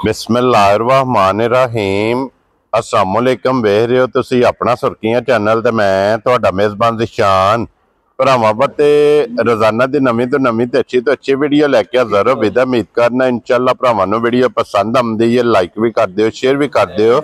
बिस्मिल्लाहिर्रहमानिर्रहीम अस्सलामुअलैकुम वेख रहे हो तुसी अपना सुर्खियां चैनल ते मैं तुहाडा मेज़बान ज़िशान भरावां वास्ते रोजाना दी नवीं तो नवीं ते अच्छी वीडियो लैके हाज़र हो। विदा उम्मीद करना इंशाअल्लाह भरावां नूं वीडियो पसंद आउंदी है, लाइक भी कर दिओ, शेयर भी कर दिओ।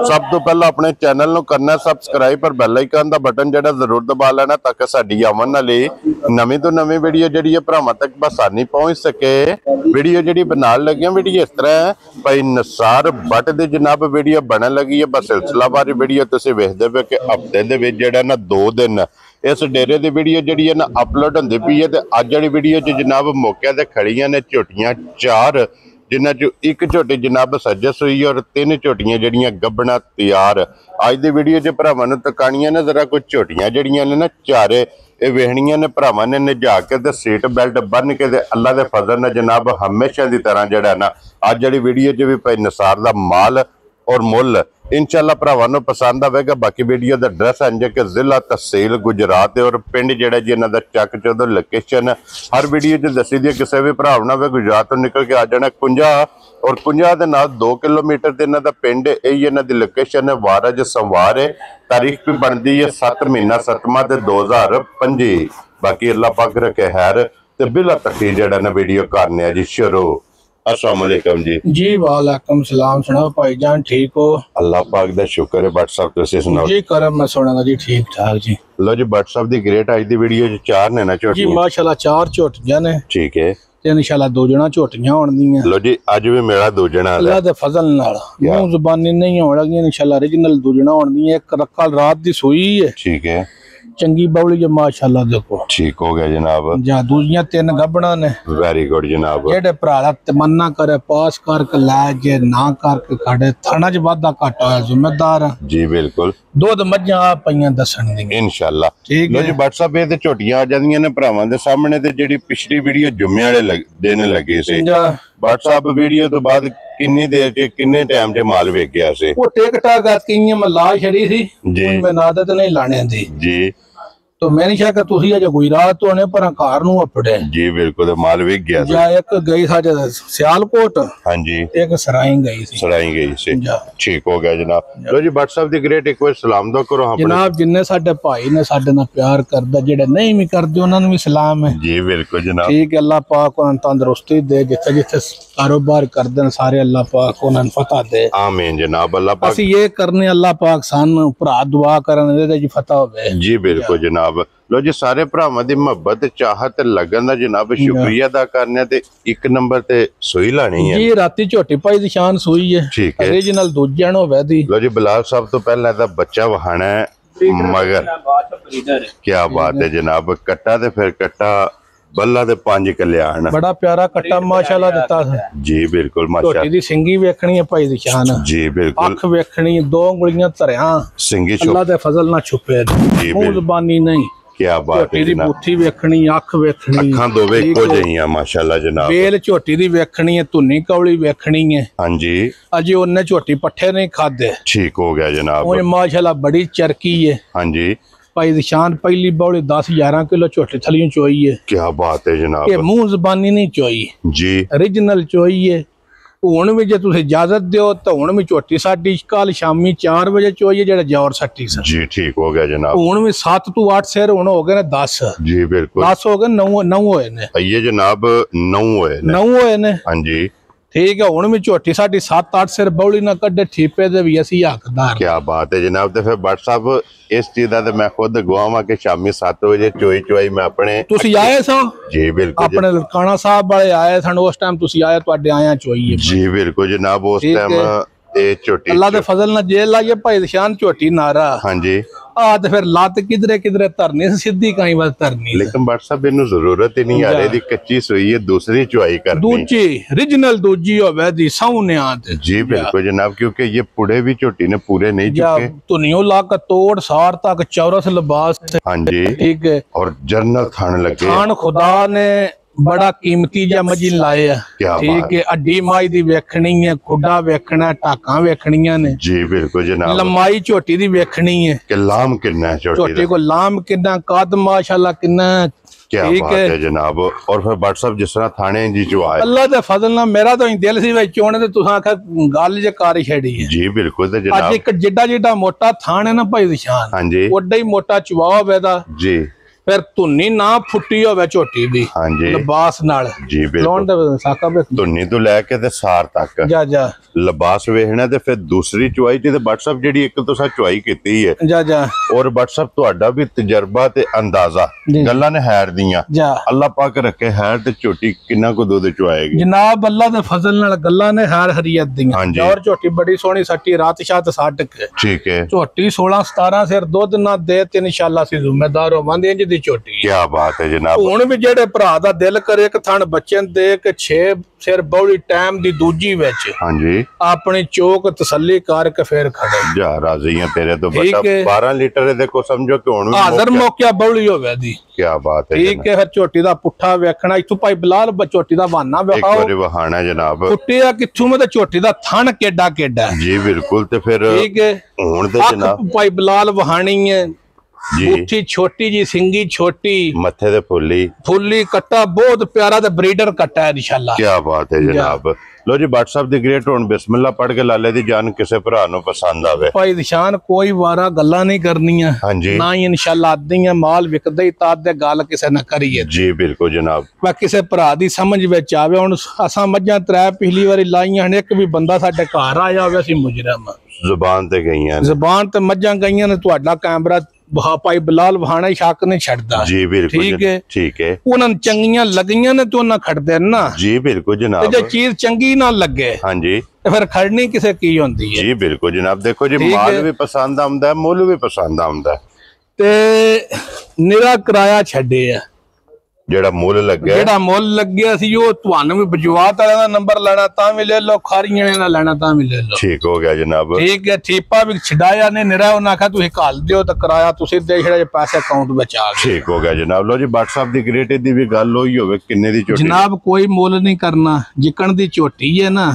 सब तो पहला अपने चैनल नूं करना सबसक्राइब पर बैल आइकन दा बटन जिहड़ा जरूर दबा लेना ताकि साडी आवन वाली नवीं तो नवीं वीडियो जिहड़ी है भरावां तक बसानी पहुंच सके। वीडियो जिहड़ी बनान लगे वीडियो इस तरह है भाई निसार भट्ट दी जनाब वीडियो बनन लगी है। बस सिलसिलावार वीडियो तुसीं वेखदे पे कि हफ्ते दे विच जिहड़ा ना 2 दिन इस डेरे की वीडियो जी है ना अपलोड होंदी पई है। अज वाली वीडियो जनाब मौके ते खड़ियां ने झोटियां 4 जिन्हां चों एक झोटी जनाब सजस हुई और 3 झोटियां जड़ियां गब्बना तैयार। अज दी वीडियो च भरावां नूं तकाणियां ने जरा कुछ झोटियां जड़ियां ने ना चारे ये वेखणियां ने भरावां ने निजा के ते सीट बेल्ट बन के ते अल्लाह दे फजल ने जनाब हमेशा की तरह जिहड़ा ना अज वाली वीडियो च भी भाई निसार दा माल और मुल इंशाअल्लाह भरावां नूं पसंद आवेगा। बाकी वीडियो का एड्रैस है कि जिला तहसील गुजरात और पिंड जिहड़ा जी इन्हां दा चक चौधर लोकेशन हर वीडियो च दसी दी। किसी भी भरा ना गुजरात तो निकल के आ जाना कुंजा और कुंजा दे नाल 2 किलोमीटर ते इन्हां दा पिंड यही इन्हां दी लोकेशन है। वारज संवार है, तारीख भी बनती है 7 महीना 7वां ते 2025। बाकी अल्लाह पाक रखे खैर ते बिला तकलीफ जिहड़ा ना वीडियो करने जी शुरू। अस्सलाम वालेकुम जी वालेकुम सलाम। सुनाओ भाईजान ठीक हो? अल्लाह पाक दा शुक्र है। बट साहब तुसीं सुनाओ जी करम मैं सुना जी ठीक ठाक जी। लो जी बट साहब दी ग्रेट आज दी वीडियो च 4 ने ना जी झोटियां माशाल्लाह 4 झोटियां ने। ठीक है ते इंशाल्लाह 2 जना झोटियां होण दियां। लो जी अज भी मेरा दूजना अल्लाह दे फजल नाल मुंह जुबानी नहीं होण लगी इंशाल्लाह ओरिजिनल दूजना होण दियां। एक रक्कल रात दी सोई है, ठीक है चंगी बवली है माशाल्लाह। देखो ठीक हो गया जनाब। जा दूजियां 3 गब्बना ने। वेरी गुड जनाब। जेडे भरा तमन्ना करे पास करके लै जे ना करके खड़े थाना च वादा घाटा होया जिम्मेदार जी बिल्कुल। दूध मज्जां आ पईयां दसन दी इंशाअल्लाह। ठीक लो है जी व्हाट्सएप पे ते झोटियां आ जांदियां ने भरावां दे सामने ते जेडी पिछली वीडियो जुम्मे वाले दिन लगी सी व्हाट्सएप वीडियो तो बाद किन्नी देर च किन्ने टाइम च माल वेच गया सी? वो टिकटाक कियां मैं ला छड़ी थी जी। मैं आदत नहीं लाने दी जी तो मैं नहीं शायद तुसी अजे गुजरात होने पर कार नूं अपड़े जी बिल्कुल माल वेच गया सी। या एक गई साडे सियालकोट हां जी एक सराई गई सी सराई गई सी। ठीक हो गया जनाब। लो जी व्हाट्सएप दी ग्रेट एक बार सलाम दो करो अपने जनाब जिन्ने साडे भाई ने साडे नाल प्यार करदा जेडे नहीं भी करदे उन्हां नूं भी सलाम है। जी बिल्कुल जनाब। ठीक है अल्लाह पाक उन्हां तंदुरुस्ती दे जिथे जिथे कारोबार करदे ने सारे अल्लाह पाक उन्हां नूं फतह दे आमीन जनाब। अल्लाह पाक असि ये करने अल्लाह पाक सानू भरा दुआ करन दे जी फतह होवे। जी बिल्कुल जनाब। लो जी सारे भरावां दी मोहब्बत चाहत लगन दा जनाब शुक्रिया अदा करने ते 1 नंबर ते सोई लानी है जी। राती झोटी पाई दी शान सोई है, ठीक है ओरिजिनल दूजन होवे दी। लो जी बिलाल साहब तो पहले दा बच्चा वहाना है मगर क्या बात है जनाब। कट्टा ते फिर कट्टा बल्ला ते 5 कल्याण बड़ा प्यारा कट्टा माशाल्लाह दिता है जी बिल्कुल माशाल्लाह। झोटी दी सिंगी वेखनी है भाई दी शान जी बिल्कुल। अख वेखनी 2 उंगलियां धरिया सिंगी अल्लाह दे फजल ना छुपे मुंह जुबानी नहीं। क्या बात झोटी है दी जनाब। बूथी वेखनी अख वेखनी अखां दोवे इक्को जहियां माशाल्लाह जनाब। बेल झोटी दी वेखनी है धुनी कौली वेखनी है। हां जी अजे उन्ने झोटी पट्ठे नहीं खादे। ठीक हो गया जनाब। वो माशाल्लाह बड़ी चरकी है हां जी भाई दी शान पहली बौली 10-11 किलो झोटी थलियों चोई है। क्या बात है जनाब। ये मुंह जुबानी नहीं चोई जी ओरिजिनल चोई है। हुण भी जे तुसीं इजाजत दिओ तो हुण भी झोटी साडी कल शामी 4 बजे चोई है जेड़ा जौर सट्टी सी जी ठीक हो गया जनाब। हुण भी 7 तो 8 शेर हुण हो गए ने 10 जी बिल्कुल 10 हो गए 9 होए ने ये जनाब 9 होए ने 9 होए ने। हां जी ठीक है हुण भी झोटी साडी 7-8 शेर बौली ना कड्डे ठीपे दे भी असी हकदार। क्या बात है जनाब। तो फिर बट साहब इस चीज दा ते मैं खुद गवाह कि शामी 7 बजे चोई मैं अपने तुसी आए सो जी बिल्कुल अपने लड़काना साहब वाले आए सन उस टाइम तुसी आए तुहाडे आया चोई जी बिल्कुल जनाब। उस टाइम ए झोटी अल्लाह दे फजल ना जेल लाइए भाई शान झोटी नारा हां जी आ ते फिर लत किधरे किधरे धरनी सीधी कहीं बस धरनी। लेकिन बट साहब इन्हू जरूरत ही नहीं आ रही दी कच्ची सोई है दूसरी चुआई करनी दूजी ओरिजिनल दूजी होवे दी साउने आते जी बिल्कुल जनाब। क्योंकि ये पुड़े भी झोटी ने पूरे नहीं चुके। धुनियों लाक तोड़ सार तक चौरस लिबास। हां जी ठीक है और जर्नल थान लगे थान खुदा ने बड़ा कीमती जा मजी लाए है। ठीक है अड्डी माई दी वेखनी है खुडा वेखना टाका वेखनियां ने जी बिल्कुल जनाब। लंबाई झोटी दी वेखनी है कि लाम कितना है झोटी को लाम कितना कद माशाल्लाह कितना क्या बात है जनाब। और फिर व्हाट्सएप जिस तरह थाने जी जो आए अल्लाह दे फजल नाल मेरा तो दिल सी विच चोने ते तुसां आखा गल जे कर छड़ी है जी बिल्कुल ते अज जनाब एक जिड्डा जिड्डा मोटा थान है ना भाई निशान हाँ जी ओडा ही मोटा चवा होवे दा जी फिर धुन्नी ना फुੱਟੀ होवे झोटी दी हाँ जी लिबास नाल जी लाउण बिल्कुल दे साका वे धुन्नी तो लैके ते सार तक जा जा लिबास वेखना ते फिर दूसरी चुआई ते व्हाट्सएप जेडी एक तुसा चुआई कीती है जा जा और व्हाट्सएप ਤੁਹਾਡਾ भी तजर्बा ते अंदाजा जी। गल्लां ने हैर दियां जा अल्लाह पाक रखे हैर ते झोटी किन्ना को दुध चुआएगी जनाब अल्लाह दे फजल नाल गल्लां ने हार हरियत दी हाँ जी। और झोटी बड़ी सोहनी सट्टी रात शात साठ के ठीक है झोटी 16 17 सिर दुध ना दे ते इंशाल्लाह सी जिम्मेदार होवांगे इंज दी झोटी क्या बात है जनाब ਹੁਣ ਵੀ ਜਿਹੜੇ ਭਰਾ ਦਾ ਦਿਲ ਕਰੇ ਇੱਕ ਥਣ ਬੱਚੇ ਨੂੰ ਦੇ ਕੇ 6 ਸਿਰ ਬੌਲੀ ਟਾਈਮ ਦੀ ਦੂਜੀ ਵਿੱਚ हाँ जी ਆਪਣੀ ਚੋਕ ਤਸੱਲੀ ਕਰਕੇ ਫੇਰ ਖੜੇ जा राजी हैं तेरे तो ठीक बता है। 12 लीटर है देखो समझो कि हुण ਹਾਜ਼ਰ ਮੌਕਿਆ ਬੌਲੀ ਹੋਵੇ ਦੀ क्या बात है ਠੀਕ ਹੈ ਫਿਰ ਝੋਟੀ ਦਾ ਪੁੱਠਾ ਵੇਖਣਾ ਇਥੋਂ ਭਾਈ ਬਲਾਲ ਝੋਟੀ ਦਾ ਬਹਾਨਾ एक ਵਿਖਾਓ बारी वहाना जनाब ਪੁੱਟਿਆ ਕਿੱਥੋਂ ਮੈਂ ਤੇ ਝੋਟੀ ਦਾ ਥਣ ਕਿੱਡਾ ਕਿੱਡਾ जी बिल्कुल ते फिर ਠੀਕ ਹੈ हुण ते ਅੱਖ जनाब ਭਾਈ ਬਲਾਲ ਵਹਾਣੀ ਹੈ जी ਮੁੱਠੀ ਛੋਟੀ ਜੀ ਸਿੰਗੀ ਛੋਟੀ मथे ते फुल्ली ਫੁੱਲੀ ਕੱਟਾ ਬਹੁਤ ਪਿਆਰਾ ਤੇ ਬਰੀਡਰ ਕੱਟਾ ਹੈ ਇਨਸ਼ਾਅੱਲਾ क्या बात है जनाब लो जी व्हाट्सएप दी ग्रेट हुण बिस्मिल्लाह पढ़ के लाले दी जान किसे भरा नु पसंद आवे ਭਾਈ ਨਿਸ਼ਾਨ ਕੋਈ ਵਾਰਾ ਗੱਲਾਂ ਨਹੀਂ ਕਰਨੀਆਂ हाँ जी ਨਾ ਹੀ ਇਨਸ਼ਾਅੱਲਾ ਆਦੀਆਂ ਮਾਲ ਵਿਕਦਾ ਹੀ ਤਾਂ ਦੇ ਗੱਲ ਕਿਸੇ ਨਾ ਕਰੀਏ जी बिल्कुल जनाब ਮੈਂ ਕਿਸੇ ਭਰਾ ਦੀ ਸਮਝ ਵਿੱਚ ਆਵੇ ਹੁਣ ਅਸਾਂ ਮੱਝਾਂ ਤਰੇ ਪਿਛਲੀ ਵਾਰੀ ਲਾਈਆਂ ਹਨ ਇੱਕ ਵੀ ਬੰਦਾ ਸਾਡੇ ਘਰ ਆਇਆ ਹੋਵੇ ਅਸੀਂ ਮੁਜਰਮ जुबान ते गई हैं ਜ਼ਬਾਨ ਤੇ ਮੱਝਾਂ ਗਈਆਂ ਨੇ ਤੁਹਾਡਾ ਕੈਮਰਾ ਭਾਈ ਬਲਾਲ ਵਹਾਣਾ ਹੀ ਸ਼ੱਕ ਨਹੀਂ ਛੱਡਦਾ जी बिल्कुल ठीक है। ठीक है ਉਹਨਾਂ ਨੂੰ ਚੰਗੀਆਂ ਲੱਗੀਆਂ ਨੇ ਤੇ ਉਹਨਾਂ ਖੜਦੇ ਨੇ ਨਾ जी बिल्कुल ਤੇ जनाब ਜੇ ਚੀਜ਼ ਚੰਗੀ ਨਾ ਲੱਗੇ हाँ जी ਤੇ ਫਿਰ ਖੜਨੀ ਕਿਸੇ ਕੀ ਹੁੰਦੀ ਹੈ जी बिल्कुल जनाब देखो जी ठीक माल है। भी पसंद आंदा है मुल भी पसंद आंदा है ਤੇ ਨਿਰਾ ਕਿਰਾਇਆ ਛੱਡੇ ਆ जेड़ा मुल लगे ਜਿਹੜਾ ਮੁੱਲ ਲੱਗਿਆ ਸੀ ਉਹ ਤੁਹਾਨੂੰ ਵੀ ਬਜਵਾਤ ਵਾਲਿਆਂ ਦਾ ਨੰਬਰ ਲੈਣਾ ਤਾਂ ਵੀ ਲੈ ਲਓ ਖਾਰੀਆਂ ਵਾਲਿਆਂ ਦਾ ਲੈਣਾ ਤਾਂ ਵੀ ਲੈ ਲਓ ठीक हो गया जनाब ਠੀਕ ਹੈ ਠੀਪਾ ਵੀ ਛਡਾਇਆ ਨੇ ਨਿਰਾ ਉਹਨਾਂ ਆਖਿਆ ਤੁਸੀਂ ਘੱਲ ਦਿਓ ਤਾਂ ਕਿਰਾਇਆ ਤੁਸੀਂ ਦੇ ਛੜਾ ਜੇ ਪੈਸੇ ਅਕਾਊਂਟ ਵਿੱਚ ਆ ਗਏ ठीक हो गया जनाब लो जी व्हाट्सएप दी ग्रेट दी भी गल होई होवे किन्ने दी चोटी ਜਨਾਬ ਕੋਈ ਮੁੱਲ ਨਹੀਂ ਕਰਨਾ ਜਿੱਕਣ ਦੀ ਝੋਟੀ ਹੈ ਨਾ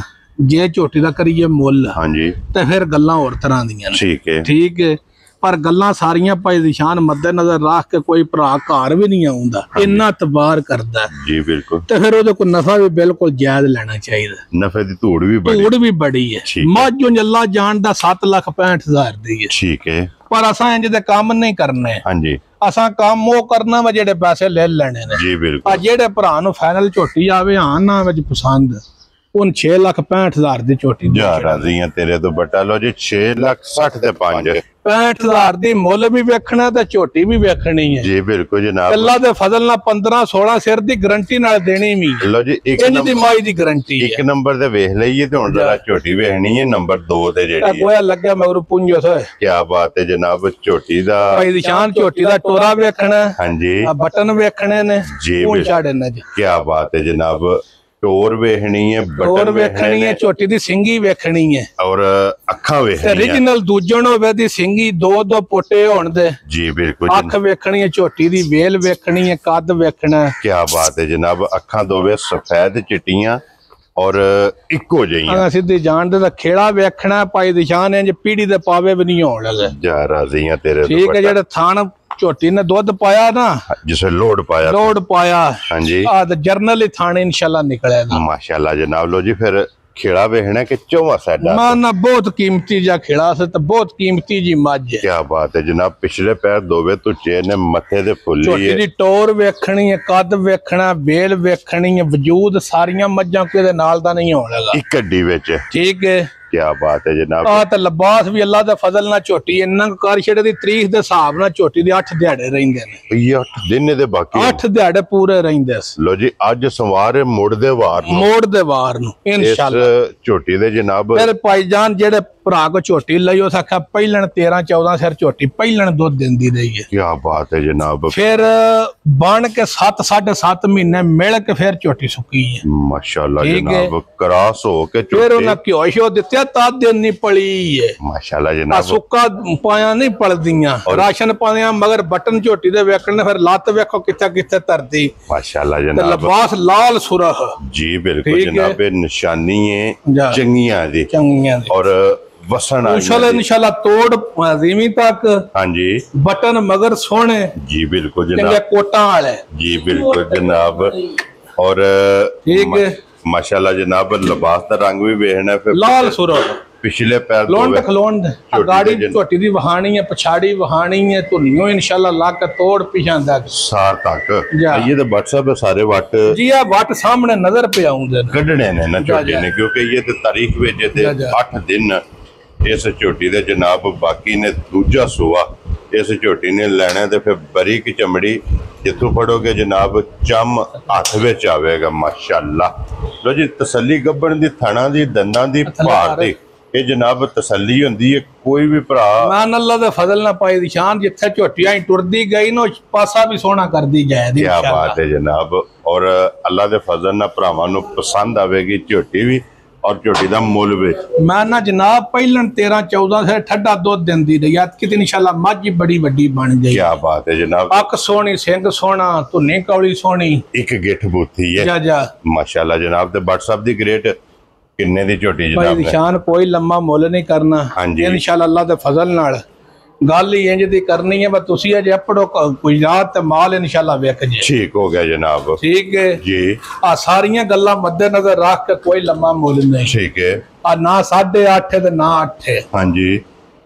ਜੇ ਝੋਟੀ ਦਾ ਕਰੀਏ ਮੁੱਲ हाँ जी ਤੇ ਫਿਰ ਗੱਲਾਂ ਹੋਰ ਤਰ੍ਹਾਂ ਦੀਆਂ ਨੇ ठीक है ਠੀਕ ਹੈ ਪਰ ਗੱਲਾਂ ਸਾਰੀਆਂ ਭਾਈ ਨਿਸ਼ਾਨ ਮੱਦੇ ਨਜ਼ਰ ਰੱਖ ਕੇ ਕੋਈ ਭਰਾ ਘਰ ਵੀ ਨਹੀਂ ਆਉਂਦਾ ਇੰਨਾ ਤਬਾਰ ਕਰਦਾ जी बिल्कुल ਤੇ ਫਿਰ ਉਹਦੇ ਕੋਲ ਨਫਾ ਵੀ ਬਿਲਕੁਲ ਜਾਇਜ਼ ਲੈਣਾ ਚਾਹੀਦਾ नफे दी धूड़ भी बड़ी ਧੂੜ ਵੀ ਬੜੀ ਹੈ ਠੀਕ ਹੈ। ਮੱਝੋਂ ਅੱਲਾ ਜਾਣਦਾ 7,65,000 ਦੀ ਹੈ ठीक है ਪਰ ਅਸਾਂ ਇੰਜ ਦੇ ਕੰਮ ਨਹੀਂ ਕਰਨੇ हाँ जी ਅਸਾਂ ਕੰਮ ਉਹ ਕਰਨਾ ਵਾ ਜਿਹੜੇ ਪੈਸੇ ਲੈ ਲੈਣੇ ਨੇ जी ਆ बिल्कुल ਜਿਹੜੇ ਭਰਾ ਨੂੰ ਫਾਈਨਲ ਝੋਟੀ ਆਵੇ ਹਾਂ ਨਾ ਵਿੱਚ ਪਸੰਦ ਉਹਨ 6,65,000 ਦੀ ਝੋਟੀ ਦੇ जा राजी हैं तेरे तो बटा लो जी 6,60,000 ते 5 65,000 ਦੀ ਮੁੱਲ ਵੀ ਵੇਖਣਾ ਤੇ ਝੋਟੀ ਵੀ ਵੇਖਣੀ ਹੈ जी बिल्कुल जनाब ਅੱਲਾ ਦੇ ਫਜ਼ਲ ਨਾਲ 15-16 ਸਿਰ ਦੀ ਗਾਰੰਟੀ ਨਾਲ ਦੇਣੀ ਵੀ ਹੈ। लो जी एक ਇੰਜ ਦੀ ਮਾਈ ਦੀ ਗਾਰੰਟੀ ਹੈ ਇੱਕ ਨੰਬਰ ਤੇ ਵੇਖ ਲਈਏ ਤੇ ਹੁਣ ਜਰਾ ਝੋਟੀ ਵੇਖਣੀ ਹੈ ਨੰਬਰ 2 ਤੇ ਇਹ ਜਿਹੜੀ ਹੈ ਗੋਇਆ ਲੱਗਿਆ ਮਗਰ ਪੁੰਜੋ ਸੋਏ ਕੀ ਬਾਤ ਹੈ ਜਨਾਬ ਝੋਟੀ ਦਾ ਭਾਈ ਦੀ ਸ਼ਾਨ ਝੋਟੀ ਦਾ ਟੋਰਾ ਵੇਖਣਾ ਹਾਂਜੀ ਆ ਬਟਨ ਵੇਖਣੇ ਨੇ ਜੀ ਪੂੰਝ ਬਿਲਕੁਲ। ਛਾੜੇ ਨੇ ਜੀ ਕੀ ਬਾਤ ਹੈ ਜਨਾਬ ਟੋਰ ਵੇਖਣੀ ਹੈ ਟੋਰ ਬਟਨ ਵੇਖਣੀ ਹੈ ਝੋਟੀ ਦੀ ਸਿੰਗੀ ਵੇਖਣੀ ਹੈ ਔਰ ਅੱਖਾਂ ਤੇ ਵੇਖਣੀਆਂ origignal ਦੂਜਣ ਹੋਵੇ ਦੀ ਸਿੰਗੀ ਦੋ ਪੋਟੇ ਹੋਣ ਦੇ ਜੀ ਬਿਲਕੁਲ ਅੱਖ ਵੇਖਣੀ ਹੈ ਝੋਟੀ ਦੀ ਵੇਲ ਵੇਖਣੀ ਹੈ ਕੱਦ ਵੇਖਣਾ ਕੀ ਬਾਤ ਹੈ ਜਨਾਬ ਅੱਖਾਂ ਦੋਵੇਂ ਸਫੈਦ ਚਿੱਟੀਆਂ ਔਰ ਇੱਕੋ ਜਿਹੀਆਂ ਆ ਸਿੱਧੀ ਜਾਣਦੇ ਤਾਂ ਖੇੜਾ ਵੇਖਣਾ ਭਾਈ ਦੀ ਸ਼ਾਨ ਇੰਜ ਪੀੜੀ ਦੇ ਪਾਵੇ ਵੀ ਨਹੀਂ ਹੋਣ ਲੱਗੇ ਜਾ ਰਾਜ਼ੀਆਂ ਤੇਰੇ ਤੋਂ ਠੀਕ ਹੈ ਜਿਹੜੇ ਥਾਣ ਝੋਟੀ ਨੇ ਦੁੱਧ ਪਾਇਆ ਨਾ ਜਿਸੇ ਲੋਡ ਪਾਇਆ ਲੋਡ ਪਾਇਆ ਹਾਂਜੀ ਆ ਤੇ ਜਰਨਲ ਹੀ ਥਾਣੇ ਇਨਸ਼ਾਅੱਲਾ ਨਿਕਲੇਗਾ ਮਾਸ਼ਾਅੱਲਾ ਜਨਾਬ ਲੋ ਜੀ ਫਿਰ ਖੇੜਾ ਵੇਖਣਾ ਕਿ ਚੌਵਾ ਸਾਡਾ ਮਾਨਾ ਬਹੁਤ ਕੀਮਤੀ ਜਿਹਾ ਖੇੜਾ ਸੀ ਤੇ ਬਹੁਤ ਕੀਮਤੀ ਜੀ ਮੱਝ ਹੈ ਕੀ ਬਾਤ ਹੈ ਜਨਾਬ ਪਿਛਲੇ ਪੈਰ ਦੋਵੇਂ ਤੁੱਚੇ ਨੇ ਮੱਥੇ ਦੇ ਫੁੱਲੀ ਝੋਟੀ ਹੈ ਦੀ ਟੋਰ ਵੇਖਣੀ ਹੈ ਕੱਦ ਵੇਖਣਾ ਬੇਲ ਵੇਖਣੀ ਹੈ ਵਜੂਦ ਸਾਰੀਆਂ ਮੱਝਾਂ ਕੋਈ ਦੇ ਨਾਲ ਦਾ ਨਹੀਂ ਹੋਣ ਲੱਗਾ ਇੱਕ ਗੱਡੀ ਵਿੱਚ ਠੀਕ ਹੈ ਕੀ ਬਾਤ ਹੈ ਜਨਾਬ ਆ ਤੇ ਲਿਬਾਸ ਵੀ ਅੱਲਾ ਦੇ ਫਜ਼ਲ ਨਾਲ ਝੋਟੀ ਇੰਨਾ ਕੁ ਕਰ ਛੜੇ ਦੀ ਤਰੀਖ ਦੇ ਹਿਸਾਬ ਨਾਲ ਝੋਟੀ ਦੇ 8 ਦਿਹਾੜੇ ਰਹਿੰਦੇ ਨੇ ਇਹ 8 ਦਿਨ ਦੇ ਬਾਕੀ 8 ਦਿਹਾੜੇ ਪੂਰੇ ਰਹਿੰਦੇ ਸੀ ਲੋ ਜੀ ਅੱਜ ਸਵਾਰ ਮੁੜਦੇ ਵਾਰ ਨੂੰ ਮੋੜ ਦੇ ਵਾਰ ਨੂੰ ਇਸ ਇਨਸ਼ਾਅੱਲਾ ਝੋਟੀ ਦੇ ਜਨਾਬ ਫਿਰ ਭਾਈਜਾਨ ਜਿਹੜੇ ਭਰਾ ਕੋ ਝੋਟੀ ਲਈ ਉਸ ਆਖਿਆ ਪਹਿਲਣ 13-14 ਸਿਰ ਝੋਟੀ ਪਹਿਲਣ ਦੁੱਧ ਦਿੰਦੀ ਰਹੀ ਹੈ ਕੀ ਬਾਤ ਹੈ ਜਨਾਬ ਫਿਰ ਬਣ ਕੇ 7.5 ਮਹੀਨੇ ਮਿਲ ਕੇ ਫਿਰ ਝੋਟੀ ਸੁੱਕੀ ਹੈ ਮਾਸ਼ਾਅੱਲਾ ਠੀਕ ਹੈ। ਜਨਾਬ ਕਰਾਸ ਹੋ ਕੇ ਫਿਰ ਝੋਟੀ ਉਹਨਾਂ ਘਿਓ ਸ਼ੋ ਦਿੱਤਿਆ ਤਾਂ ਦਿਨ ਨਹੀਂ ਪਲੀ ਹੈ ਮਾਸ਼ਾਅੱਲਾ ਆ ਜਨਾਬ ਸੁੱਕਾ ਪਾਇਆ ਨਹੀਂ ਪਲਦੀਆਂ ਰਾਸ਼ਨ ਪਾਇਆ ਮਗਰ ਬਟਨ ਝੋਟੀ ਦੇ ਵੇਖਣ ਫਿਰ ਲੱਤ ਵੇਖੋ ਕਿੱਥੇ ਕਿੱਥੇ ਧਰਦੀ ਮਾਸ਼ਾਅੱਲਾ ਤੇ ਜਨਾਬ ਲਿਬਾਸ ਲਾਲ ਸੁਰਖ ਜੀ ਬਿਲकुल ठीक है। जनाब ये निशानी है जा। चंगियां दी ਚੰਗੀਆਂ ਦੀ और ਵਸਣ ਆ इंशाल्लाह तोड़ रीवी तक ਹਾਂਜੀ बटन मगर सोने जी बिल्कुल चंगे जनाब कोटा वाले जी बिल्कुल जनाब और ठीक है माशाल्लाह जनाब लिबास का रंग भी वेखना फिर लाल सुरो पिछले पैर लोन खलोन गाड़ी झोटी दी वहानी है पछाड़ी वहानी है धुनियो इंशाल्लाह ला के तोड़ पिछांदा सार तक जा। ये तो WhatsApp है सारे वट जी आ वट सामने नजर पे आउंदे कढ़ने ने ना जा, झोटी जा। ने क्योंकि ये तो तारीख भेजे थे जा, जा। 8 दिन इस झोटी दे जनाब बाकी ने दूजा सुआ इस झोटी ने लेना ते फिर बरीक चमड़ी जिथों फड़ोगे जनाब चम हथ विच आवेगा माशाल्लाह लो जी तसल्ली गब्बन दी थणा दी दंदां दी भार दी ये जनाब तसल्ली हुंदी है कोई भी भरा मान अल्लाह दे फजल ना पाई दी शान जिथे झोटियां टुरदी गई नो पासा भी सोना कर दी जाए दी क्या बात है जनाब और अल्लाह दे फजल ना भरावां नूं पसंद आवेगी झोटी भी और झोटी दा मुल भी मैं ना जनाब पहलन 13-14 से ठंडा दूध दिंदी रही आज कितनी इंशाल्लाह मझ बड़ी वड्डी बन गई क्या बात है जनाब अक सोनी सिंग सोना धुनी कौली सोनी एक गिठ बूथी है जा जा माशाल्लाह जनाब ते WhatsApp दी ग्रेट किन्ने दी झोटी भाई जनाब ने निशान कोई लम्मा मुल नहीं करना हाँ जी। इंशाल्लाह अल्लाह दे फजल नाल गल ही इंज दी करनी है बस तुसी अजे अपड़ो गुजरात ते माल इंशाल्लाह विक जे ठीक हो गया जनाब ठीक है जी आ सारियां गल्लां मद्देनजर रख के कोई लम्मा मुल नहीं ठीक है आ ना 8.5 ते ना 8 हाँ जी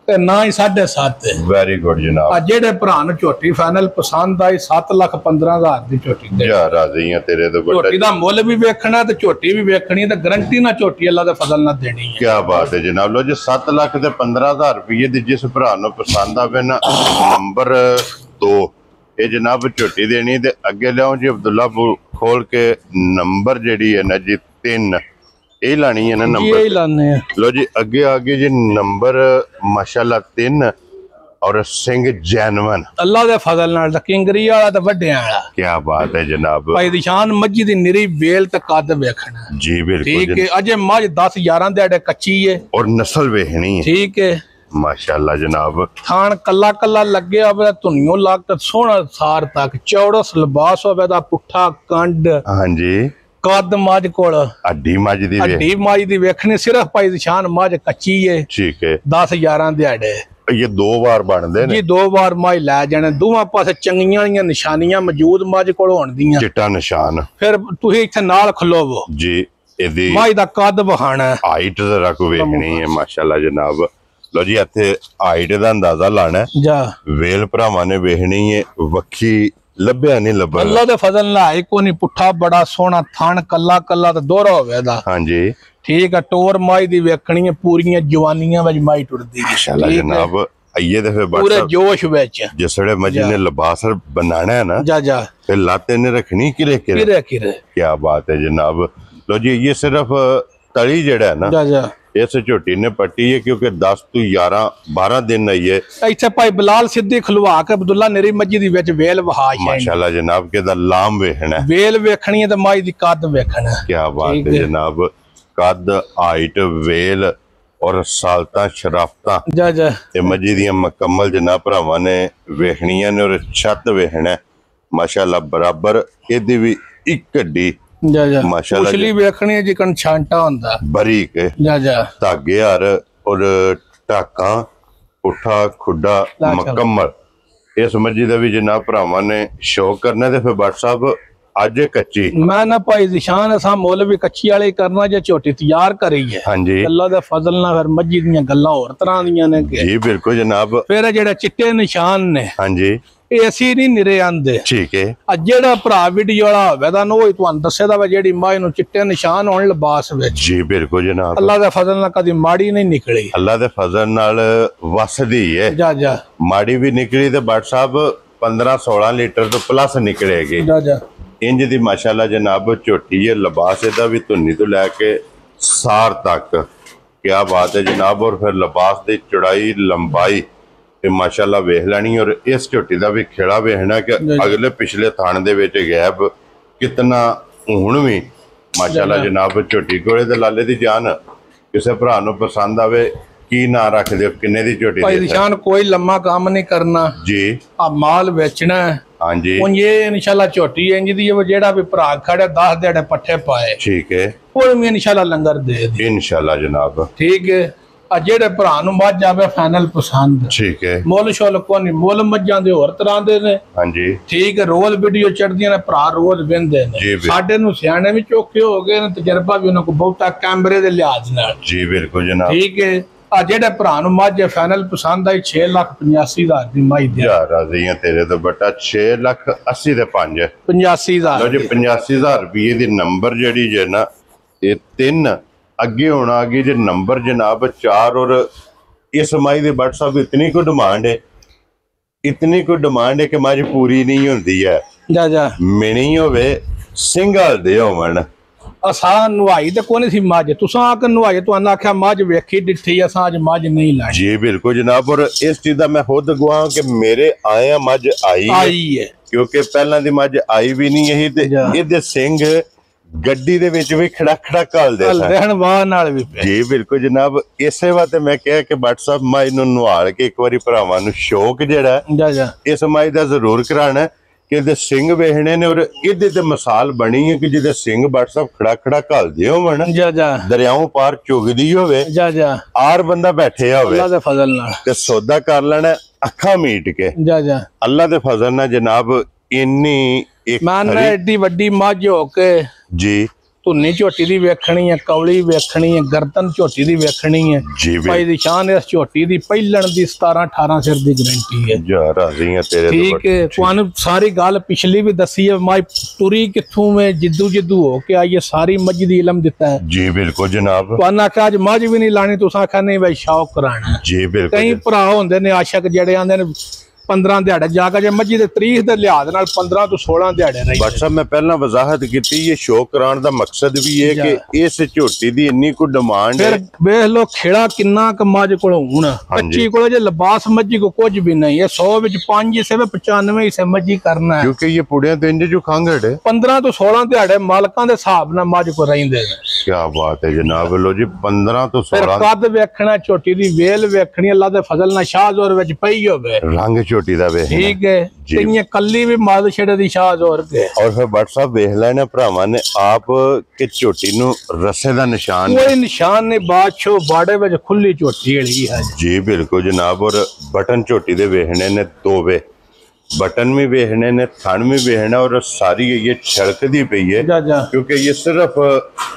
ते ना ही 7.5 वेरी गुड जनाब आ जेड़े भरा नु झोटी फाइनल पसंद आई 7,15,000 दी झोटी दे या राजी हैं तेरे तो बड़ा झोटी दा मुल भी वेखना ते झोटी भी वेखनी ते गारंटी ना झोटी अल्लाह दे फजल ना देनी है क्या बात है जनाब लो जी 7 लाख ते 15,000 रुपये दी जिस भरा नु पसंद आवे ना नंबर 2 ये जनाब झोटी देनी ते अगे लियाओ जी अब्दुल्ला खोल के नंबर जेडी है ना जी 3 ये लानी है ना ये नंबर ही लाने हैं लो जी अगे आगे जी नंबर माशाल्लाह 3 और सिंह जैनवन अल्लाह दे फजल नाल ते किंगरी वाला ते वड्डियां वाला क्या बात है जनाब भाई दी शान मज्जी दी निरी बेल ते कद वेखना जी बिल्कुल ठीक है अजे मज 10-11 दिहाड़े कच्ची है और नस्ल वेखनी है ठीक है माशाल्लाह जनाब थान कल्ला कल्ला लगे होवे धुनियो लाग ते सोहना सार तक चौड़स लिबास होवे दा पुट्ठा कंड हाँ जी कद मज कोल हड्डी मज दी वे हड्डी मज दी वेखनी सिर्फ भाई दी शान मज कच्ची है ठीक है 10-11 दिहाड़े ये 2 बार बनदे ने जी 2 बार मज लै जाने दोवां पासे चंगियां वालियां निशानियां मौजूद मज कोल होण दियां चिट्टा निशान फिर तुसीं इत्थे नाल खलोवो जी इहदी मज दा कद वहाना हाइट जरा को वेखनी है माशाल्लाह जनाब लो जी इत्थे हाइट दा अंदाजा लाना है जा वेल भरावां ने वेखनी है वक्खी लभ्या नहीं लभा अल्लाह दे फजल नाल है कोई पुट्ठा बड़ा सोहना थान कल्ला कल्ला ते दोहरा होवे दा हाँ जी ठीक है टोर माई दी वेखनी है पूरियां जवानियां विच माई टुरदी माशाल्लाह जनाब आइए ते फिर पूरे WhatsApp जोश विच जिसड़े मजी ने लिबास बनाना है ना जा जा फिर लाते ने रखनी किरे किरे किरे किरे क्या बात है जनाब लो जी ये सिर्फ तली जड़ा है ना जा जा इस झोटी ने पट्टी है क्योंकि 10 to 11-12 दिन आई है इत्थे भाई बिलाल सिद्धी खलवा के अब्दुल्ला नेरी मस्जिद दी विच वेल वहा छे माशाल्लाह जनाब के दा लाम वेखना है वेल वेखनी है ते माई दी कद वेखना क्या बात ठीक है है। जनाब कद हाइट वेल और सालता शराफता जा जा ते मजी दियां मुकम्मल जनाब भरावां ने वेखनियां ने और छत वेखना है माशाल्लाह बराबर इहदी भी एक हड्डी जा जा माशाल्लाह उछली वेखनी है जिकन छांटा हुंदा बरीक जा जा धागे हर और टाका पुट्ठा खुड्डा ला चल। मुकम्मल इस मस्जिद दा भी जनाब भरावां ने शौक करना ते फिर WhatsApp अज कच्ची मैं ना भाई दिशान असा मुल भी कच्ची वाले करना जे झोटी तैयार करी है हाँ जी अल्लाह दे फजल नाल फिर मस्जिद दियां गल्लां होर तरह दियां ने कि जी बिल्कुल जनाब फिर जेड़े चिट्टे निशान ने हाँ जी ਇਹ ਅਸੀਂ ਨਹੀਂ ਨਿਰੇ ਆਂਦੇ ठीक है ਆ ਜਿਹੜਾ ਭਰਾ ਵੀਡੀਓ ਵਾਲਾ ਹੋਵੇ ਤਾਂ ਉਹ ਹੀ ਤੁਹਾਨੂੰ ਦੱਸੇਦਾ ਵਾ ਜਿਹੜੀ ਮਾਂ ਨੂੰ ਚਿੱਟੇ ਨਿਸ਼ਾਨ ਹੋਣ ਲਿਬਾਸ ਵਿੱਚ जी बिल्कुल जनाब ਅੱਲਾ ਦੇ ਫਜ਼ਲ ਨਾਲ ਕਦੀ ਮਾੜੀ ਨਹੀਂ ਨਿਕਲੀ अल्लाह दे फजल नाल वसदी है ਜਾ ਜਾ माड़ी भी निकली ते WhatsApp 15-16 लीटर तो प्लस निकलेगी ਜਾ ਜਾ इंज दी माशाल्लाह जनाब झोटी है लिबास इहदा भी धुन्नी तो लैके सार तक क्या बात है जनाब और फिर लिबास की चौड़ाई लंबाई ते माशाल्लाह वेख लैनी और इस झोटी का भी खेड़ा वेखना कि अगले पिछले थान दे विच गैप कितना हुण भी माशाल्लाह जनाब झोटी कोले ते लाले दी जान किसे भरा नूं पसंद आवे की ना रख दिओ किन्ने दी झोटी ਭਾਈ दे ਨਿਸ਼ਾਨ ਕੋਈ ਲੰਮਾ ਕੰਮ ਨਹੀਂ ਕਰਨਾ जी ਆ ਮਾਲ ਵੇਚਣਾ ਹੈ हाँ जी ਹੁਣ ਇਹ ਇਨਸ਼ਾਅੱਲਾ ਝੋਟੀ ਇੰਜ ਦੀ ਹੈ ਜਿਹੜਾ ਵੀ ਭਰਾ ਖੜਾ 10 ਦਿਹਾੜੇ ਪੱਠੇ ਪਾਏ ठीक है ਉਹ ਵੀ ਇਨਸ਼ਾਅੱਲਾ ਲੰਗਰ ਦੇ ਦੇ इंशाल्लाह जनाब ठीक है ਆ ਜਿਹੜੇ ਭਰਾ ਨੂੰ ਮੱਝ ਆਵੇ ਫਾਈਨਲ ਪਸੰਦ, ਠੀਕ ਹੈ, ਮੁੱਲ ਸ਼ੁੱਲ ਕੋਈ ਨਹੀਂ, ਮੁੱਲ ਮੱਝਾਂ ਦੇ ਹੋਰ ਤਰ੍ਹਾਂ ਦੇ ਨੇ। ਹਾਂਜੀ ਠੀਕ ਹੈ, ਰੋਜ਼ ਵੀਡੀਓ ਚੜਦੀਆਂ ਨੇ, ਭਰਾ ਰੋਜ਼ ਵਿੰਦੇ ਨੇ। ਸਾਡੇ ਨੂੰ ਸਿਆਣੇ ਵੀ ਚੌਕੇ ਹੋ ਗਏ ਨੇ, ਤਜਰਬਾ ਵੀ ਉਹਨਾਂ ਕੋਲ ਬਹੁਤਾ ਕੈਮਰੇ ਦੇ ਲਿਹਾਜ਼ ਨਾਲ। ਜੀ ਬਿਲਕੁਲ ਜਨਾਬ। ਠੀਕ ਹੈ, ਆ ਜਿਹੜੇ ਭਰਾ ਨੂੰ ਮੱਝ ਫਾਈਨਲ ਪਸੰਦ ਆਈ 6,85,000 ਦੀ ਮੱਝ ਦੇ ਯਾਰ ਰਾਜ਼ੀਆਂ ਤੇਰੇ ਤੋਂ ਬਟਾ 6,80,000 ਦੇ 5 85,000। ਲੋ ਜੀ 85,000 ਰੁਪਏ ਦੀ ਨੰਬਰ ਜਿਹੜੀ ਜੇ ਨਾ ਇਹ 3 ਅੱਗੇ ਹੋਣਾ ਅੱਗੇ ਜੇ ਨੰਬਰ ਜਨਾਬ 4 और इस माई ਦੇ WhatsApp इतनी को डिमांड है कि माजी पूरी नहीं होती है। जा जा मिनी होवे सिंगल दे होवन असा नवाई ते कोनी सी मझ, तुसा आके नवाई तुहानू आख्या मझ वेखी डिठी, असा अज मझ नहीं लाई। जी बिल्कुल जनाब, और इस चीज का मैं खुद गवाह कि मेरे आया मझ आई है क्योंकि पहला दी मझ आई भी नहीं यही ते इहदे सिंह ਗੱਡੀ ਦੇ ਵਿੱਚ ਵੀ ਖੜਾ ਖੜਾ ਘਲਦੇ ਰਹਿਣ ਵਾਹ ਨਾਲ ਵੀ ਪਿਆ। ਜੀ ਬਿਲਕੁਲ ਜਨਾਬ, ਇਸੇ ਵਾਸਤੇ ਮੈਂ ਕਿਹਾ ਕਿ WhatsApp ਮਾਈ ਨੂੰ ਨਵਾਲ ਕੇ ਇੱਕ ਵਾਰੀ ਭਰਾਵਾਂ ਨੂੰ ਸ਼ੌਕ ਜਿਹੜਾ ਇਸ ਮਾਈ ਦਾ ਜ਼ਰੂਰ ਕਰਾਣਾ ਕਿ ਇਹਦੇ ਸਿੰਘ ਵੇਖਣੇ ਨੇ, ਔਰ ਇਹਦੇ ਤੇ ਮਿਸਾਲ ਬਣੀ ਹੈ ਕਿ ਜਿਹਦੇ ਸਿੰਘ WhatsApp ਖੜਾ ਖੜਾ ਘਲਦੇ ਹੋਵਣ, ਦਰਿਆਓਂ ਪਾਰ ਚੁਗਦੀ ਹੋਵੇ, ਆਰ ਬੰਦਾ ਬੈਠੇ ਹੋਵੇ, ਅੱਲਾ ਦੇ ਫਜ਼ਲ ਨਾਲ ਤੇ ਸੌਦਾ ਕਰ ਲੈਣਾ ਅੱਖਾਂ ਮੀਟ ਕੇ। ਅੱਲਾ ਦੇ ਫਜ਼ਲ ਨਾਲ ਜਨਾਬ ਇੰਨੀ ਮੈਂ ਐਡੀ ਵੱਡੀ ਮੱਝ ਹੋ ਕੇ ਜੀ ਧੁੰਨੀ ਝੋਟੀ ਦੀ ਵੇਖਣੀ ਹੈ, ਕੌਲੀ ਵੇਖਣੀ ਹੈ, ਗਰਦਨ ਝੋਟੀ ਦੀ ਵੇਖਣੀ ਹੈ। ਭਾਈ ਦੀ ਸ਼ਾਨ ਇਸ ਝੋਟੀ ਦੀ ਪਹਿਲਣ ਦੀ 17-18 ਸਿਰ ਦੀ ਗਰੰਟੀ ਹੈ। ਯਾਰ ਰਾਜ਼ੀਆਂ ਤੇਰੇ ਠੀਕ ਹੈ, ਤੁਹਾਨੂੰ ਸਾਰੀ ਗੱਲ ਪਿਛਲੀ ਵੀ ਦੱਸੀ ਹੈ, ਮਾਈ ਤੁਰੀ ਕਿੱਥੋਂ ਮੈਂ ਜਿੱਦੂ ਹੋ ਕੇ ਆਈ ਹੈ, ਸਾਰੀ ਮੱਝ ਦੀ ਇਲਮ ਦਿੱਤਾ ਹੈ। ਜੀ ਬਿਲਕੁਲ ਜਨਾਬ, ਤੁਹਾਨੂੰ ਆਖਿਆ ਅੱਜ ਮੱਝ ਵੀ ਨਹੀਂ ਲਾਣੀ, ਤੁਸੀਂ ਆਖਿਆ ਨਹੀਂ ਬਾਈ ਸ਼ੌਕ ਕਰਾਣਾ। ਜੀ ਬਿਲਕੁਲ, ਕਈ ਭਰਾ ਹੁੰਦੇ ਨੇ ਆਸ਼ਕ ਜਿਹੜੇ ਆਂਦੇ ਨੇ 15 ਦਿਹਾੜੇ ਜਾ ਕੇ, ਜੇ ਮੱਝੀ ਦੇ ਤਰੀਖ ਦੇ ਲਿਹਾਜ਼ ਨਾਲ 15 ਤੋਂ 16 ਦਿਹਾੜੇ ਰਹੀ। WhatsApp ਮੈਂ ਪਹਿਲਾਂ ਵਜ਼ਾਹਤ ਕੀਤੀ, ਇਹ ਸ਼ੌਕ ਕਰਾਉਣ ਦਾ ਮਕਸਦ ਵੀ ਇਹ ਕਿ ਇਸ ਝੋਟੀ ਦੀ ਇੰਨੀ ਕੋ ਡਿਮਾਂਡ ਹੈ। ਵੇਖ ਲੋ ਖੇੜਾ ਕਿੰਨਾ ਕ ਮੱਝ ਕੋਲ ਹੁਣ 25 ਕੋਲ ਜੇ ਲਿਬਾਸ ਮੱਝੀ ਕੋ ਕੁਝ ਵੀ ਨਹੀਂ ਹੈ, 100 ਵਿੱਚ 5 ਹਿੱਸੇ 95 ਹਿੱਸੇ ਮੱਝੀ ਕਰਨਾ ਹੈ, ਕਿਉਂਕਿ ਇਹ ਪੁੜਿਆਂ ਤੇ ਇੰਜ ਜੋ ਖੰਗੜ 15 ਤੋਂ 16 ਦਿਹਾੜੇ ਮਾਲਕਾਂ ਦੇ ਹਿਸਾਬ ਨਾਲ ਮੱਝ ਕੋ ਰਹਿੰਦੇ ਨੇ। ਕੀ ਬਾਤ ਹੈ ਜਨਾਬ। ਲੋ ਜੀ 15 ਤੋਂ 16 ਕੱਦ ਵੇਖਣਾ, ਝੋਟੀ ਦੀ ਵੇਲ ਵੇਖਣੀ, ਅੱਲਾ ਦੇ ਫਜ਼ਲ ਨਾਲ ਸ਼ਾਹਜ਼ੋਰ ਵਿੱਚ ਪਈ ਹੋਵੇ, ਰੰਗ ਝੋਟੀ ਦਾ ਵੇਖ कहीं कली भी माल छेड़े दी शाह और के। और फिर WhatsApp वेख लेना भरावां ने आप कि झोटी नु रस्से दा निशान, कोई निशान नहीं, बादशाह बाड़े विच खुली झोटी वाली है। जी बिल्कुल जनाब, और बटन झोटी दे वेखने ने तोवे, बटन भी वेखने ने, थन भी वेखना, और सारी ये छलकदी पई है क्योंकि ये सिर्फ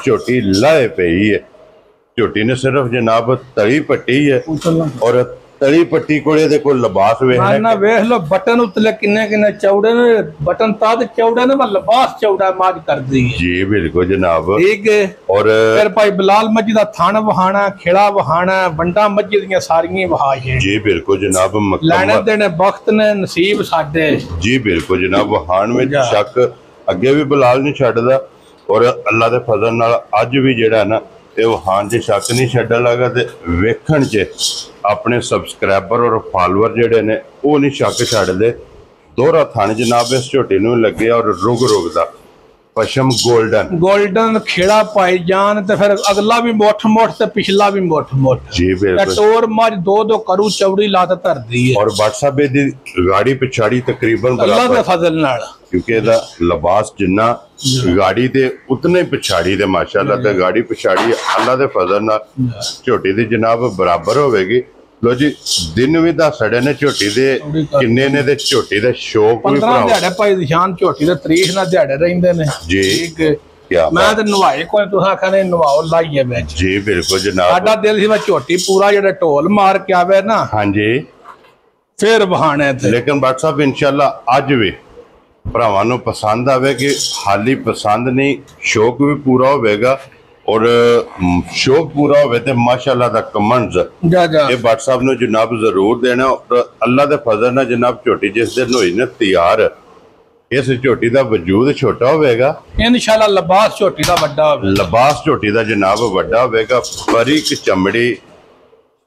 झोटी लाए पई है। झोटी ने सिर्फ जनाब तली पट्टी है और तली पट्टी कोले दे कोई लिबास वेखना ना वेख लो, बटन उतले किन्ने किन्ने चौड़े ने, बटन ताद चौड़े ने, पर लिबास चौड़ा माज कर दी है। जी बिल्कुल जनाब, ठीक है। और फिर भाई बिलाल मस्जिद दा थान वहाना, खेड़ा वहाना, बंडा मस्जिद दियां सारियां वहाज है। जी बिल्कुल जनाब, लेने देने वक्त ने नसीब साडे। जी बिल्कुल जनाब, वहान में शक अगे भी बिलाल नहीं छड्डदा, और अल्लाह दे फजल नाल अज भी जेड़ा ना ते वहान च शक नहीं छड्डन लगा, ते वेखण च अपने सबसक्राइबर और फॉलोअर जेडे ने वो नहीं शक छड्डदे। दोहरा थन जनाब इस झोटी नूं लगे, और रुग दा पशम गोल्डन खेड़ा पाई जान, ते फिर अगला भी मोठ ते पिछला भी मोठ। जी बिल्कुल, टोर मज दो करू चौड़ी लात धर दी है। और WhatsApp दी गाड़ी पिछाड़ी तकरीबन अल्लाह दे फजल नाल, क्योंकि ਇਹਦਾ ਲਿਬਾਸ ਜਿੰਨਾ ਗਾੜੀ ਤੇ ਉਤਨੇ ਹੀ ਪਿਛਾੜੀ ਦੇ ਮਾਸ਼ਾਅੱਲਾ, ਤੇ ਗਾੜੀ ਪਿਛਾੜੀ ਅੱਲਾ ਦੇ ਫਜ਼ਲ ਨਾਲ ਝੋਟੀ ਦੀ ਜਨਾਬ ਬਰਾਬਰ ਹੋਵੇਗੀ। ਲੋ ਜੀ ਦਿਨ ਵੀ ਦੱਸੜੇ ਨੇ ਝੋਟੀ ਦੇ ਕਿੰਨੇ ਨੇ, ਤੇ ਝੋਟੀ ਦਾ ਸ਼ੌਕ ਵੀ 15 ਦਿਹਾੜੇ ਭਾਈ ਦੀ ਸ਼ਾਨ ਝੋਟੀ ਦੇ ਤਰੀਖ ਨਾਲ ਦਿਹਾੜੇ ਰਹਿੰਦੇ ਨੇ। ਜੀ ਠੀਕ ਹੈ, ਮੈਂ ਤੇ ਨਵਾਏ ਕੋਈ ਤੁਸੀਂ ਆਖਣੇ ਨਵਾਓ ਲਾਈਏ ਵਿੱਚ। ਜੀ ਬਿਲਕੁਲ ਜਨਾਬ, ਸਾਡਾ ਦਿਲ ਸੀ ਮੈਂ ਝੋਟੀ ਪੂਰਾ ਜਿਹੜਾ ਢੋਲ ਮਾਰ ਕੇ ਆਵੇ ਨਾ, ਹਾਂਜੀ ਫਿਰ ਬਹਾਨੇ ਤੇ। ਲੇਕਿਨ WhatsApp इंशाअल्लाह ਅੱਜ ਵੀ ਭਰਾਵਾਂ ਨੂੰ ਪਸੰਦ ਆਵੇ ਕਿ ਹਾਲੀ ਪਸੰਦ ਨਹੀਂ, ਸ਼ੌਕ ਵੀ ਪੂਰਾ ਹੋਵੇਗਾ, और शौक पूरा होवे ते माशाअल्लाह दा कमेंट्स ये WhatsApp ਨੂੰ जनाब जरूर देना। और अल्लाह दे फजल नाल जनाब झोटी जिस दिन होई ना तैयार, इस झोटी दा वजूद छोटा होवेगा इंशाअल्लाह, लिबास झोटी दा वड्डा होवेगा, लिबास झोटी दा जनाब वड्डा होवेगा। बारीक चमड़ी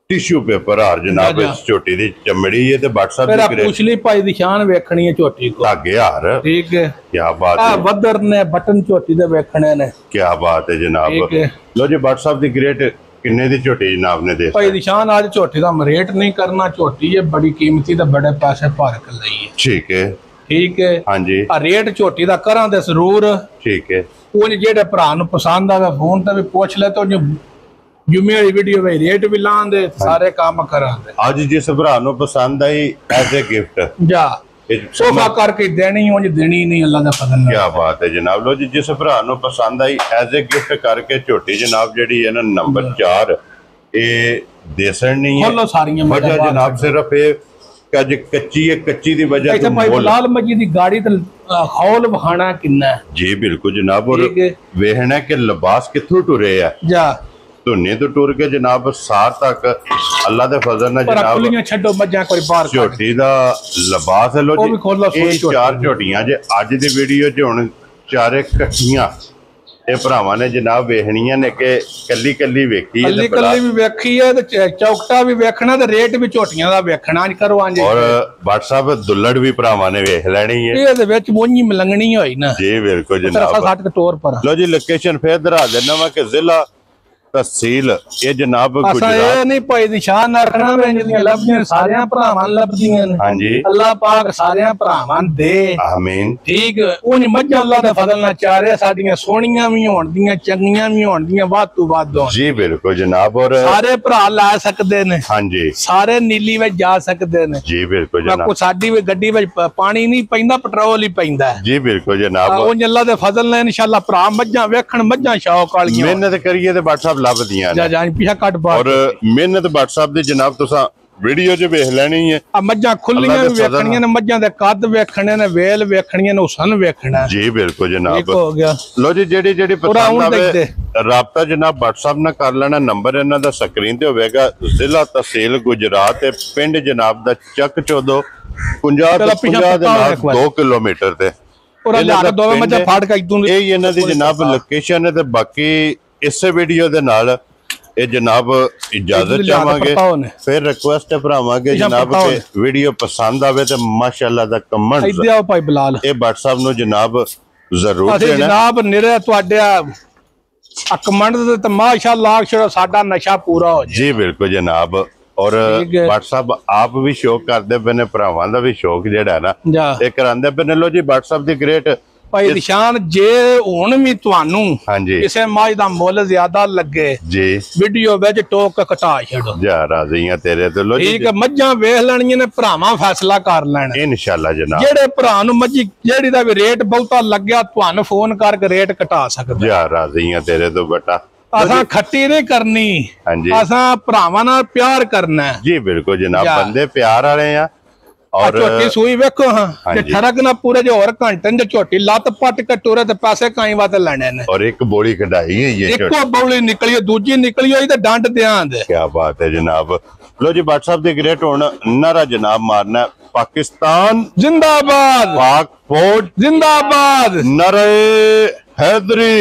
टिश्यू पेपर हार जनाब इस झोटी दी चमड़ी है, ते WhatsApp दी ग्रेड पुछली भाई दी शान वेखनी है झोटी को, धागे हार। ठीक है, क्या बात है, वदर ने बटन झोटी दे वेखने ने, क्या बात है जनाब। लो जी WhatsApp दी ग्रेड किन्ने दी झोटी जनाब ने दे भाई दी शान आज झोटी दा रेट नहीं करना, झोटी है बड़ी कीमती ते बड़े पैसे भर के लई है। ठीक है, ठीक है, हां जी। रेट झोटी दा करां दे जरूर। ठीक है, ਉਹ ਜਿਹੜੇ ਭਰਾ ਨੂੰ ਪਸੰਦ ਆਵੇ ਫੋਨ ਤੇ ਵੀ ਪੁੱਛ ਲੈ, तो जुम्मे वाली वीडियो में रेट भी लांदे सारे काम करांदे। आज जिस भरा नु पसंद आई एज ए गिफ्ट जा सोफा करके देनी हो देनी नहीं, अल्लाह दा फजल। क्या बात है जनाब। लो जी जिस भरा नु पसंद आई एज ए गिफ्ट करके झोटी जनाब जेडी है ना नंबर 4 ये देसन नहीं है। खोलो सारियां वजह जनाब सिर्फ ये कज कच्ची है, कच्ची दी वजह अच्छा भाई बिलाल मजी दी गाड़ी ते हौल बहाना किन्ना है। जी बिल्कुल जनाब। और वेखना कि लिबास किथों टुरे है जा धुन्नी तो टुर के जनाब सार तक अल्लाह दे फजल ना पर जनाब खुलियां छड्डो मज्जां कोई बाहर झोटी दा लिबास है। लो वो भी खोलो जी ये चार झोटियां जे अज दी वीडियो च हुण चारे कट्ठियां ਇਹ ਭਰਾਵਾਂ ਨੇ ਜਨਾਬ ਵੇਖਣੀਆਂ ਨੇ ਕਿ ਕੱਲੀ ਕੱਲੀ ਵੇਖੀ ਹੈ ਕੱਲੀ ਕੱਲੀ ਵੀ ਵੇਖੀ ਹੈ ਤੇ ਚੌਕਟਾ ਵੀ ਵੇਖਣਾ ਤੇ ਰੇਟ ਵੀ ਝੋਟੀਆਂ ਦਾ ਵੇਖਣਾ ਕਰੋ ਆਂ ਜੀ। ਔਰ WhatsApp ਦੁੱਲੜ ਵੀ ਭਰਾਵਾਂ ਨੇ ਵੇਖ ਲੈਣੀ ਹੈ। ਇਹਦੇ ਵਿੱਚ ਮੋਹਣੀ ਮਲੰਗਣੀ ਹੋਈ ਨਾ ਜੀ ਬਿਲਕੁਲ ਜਨਾਬ। 60 ਟੋਰ ਪਰ ਲੋ ਜੀ ਲੋਕੇਸ਼ਨ ਫੇਰ ਦਰਾ ਦੇਣਾ ਵਾ ਕਿ ਜ਼ਿਲ੍ਹਾ तहसील ये जनाब गुजरात नहीं पाई निशान रखना में लभदियां सारे भरावां लभदियां ने। हां जी अल्लाह पाक सारे भरावां दे आमीन। ठीक उन मज्जां अल्लाह दा फजल ना चारे साडियां सोहणियां भी होण दियां चंगियां भी होण दियां वाधू वाध होण। जी बिल्कुल जनाब। और सारे भरा ला सकदे ने। हां जी सारे नीली विच जा सकदे ने। जी बिल्कुल जनाब। को साडी वी गड्डी विच पानी नहीं पैंदा पेट्रोल ही पैंदा है। जी बिल्कुल जनाब। उन अल्लाह दे फजल ने इंशाअल्लाह भरा मज्जां वेखण मज्जां शौक वालियां मेहनत करिए ते WhatsApp लभदियां ने। और मेहनत WhatsApp दी जनाब तुसा वीडियो च वेख लेनी है। मज्जां खुलियां भी वेखणियां ने मज्जां दे कद वेखणे ने वेल वेखणियां ने हुसन वेखना। जी बिल्कुल जनाब। हो गया लो जी जेडी जेडी पसंद आवे राब्ता जनाब WhatsApp ना कर लेना। नंबर इन्हां दा स्क्रीन ते होवेगा। जिला तहसील गुजरात ते पिंड जनाब दा चक 14 50 दे नाल 2 किलोमीटर ते और हजार दोवे मज्जां फाड़ के इदों ए इन्हां दी जनाब लोकेशन है ते बाकी इस वीडियो दे नाल ये जनाब इजाजत चाहांगे। फिर रिक्वेस्ट है भरावां के जनाब के वीडियो पसंद आवे ते माशाअल्लाह दा कमेंट इदे आओ भाई बिलाल ए WhatsApp नु जनाब जरूर देना जनाब। निरे तुहाडे कमेंट ते माशाअल्लाह छोड़ो साडा नशा पूरा हो जाए। जी बिल्कुल जनाब। और WhatsApp आप भी शौक करदे पे ने भरावां दा भी शौक जेड़ा ना ये करांदे पे ने। लो जी WhatsApp दी ग्रेट भाई निशान जे हुण भी तुहानू हां जी किसे मज दा मुੱਲ ज्यादा लगे जी वीडियो विच टोक घटा छड़ो जा राजी हां तेरे ते। लो जी ठीक है मज्जां वेख लेणियां ने भरावां फैसला कर लेना इंशाअल्लाह जनाब। जेड़े भरा नू मज्जी जेड़ी दा भी रेट बहुता लगया तुहानू फोन करके रेट घटा सकदे। जा राजी हां तेरे तो बेटा। असां खट्टी नहीं करनी असां भरावां नाल प्यार करना। जी बिल्कुल जनाब। बंदे प्यार वाले हैं। और झोटी सूई वेखो हां ते ठरक ना पूरे जो और घंटे ने झोटी लत पट के टुरे ते पैसे काई वाते लेने ने। और एक बोली कढ़ाई है ये एको बोली निकली दूजी निकली होई ते डंड देआं दे। क्या बात है जनाब। लो जी WhatsApp दे ग्रेट हुण नारा जनाब मारना पाकिस्तान जिंदाबाद पाक फौज जिंदाबाद नारे हैदरी।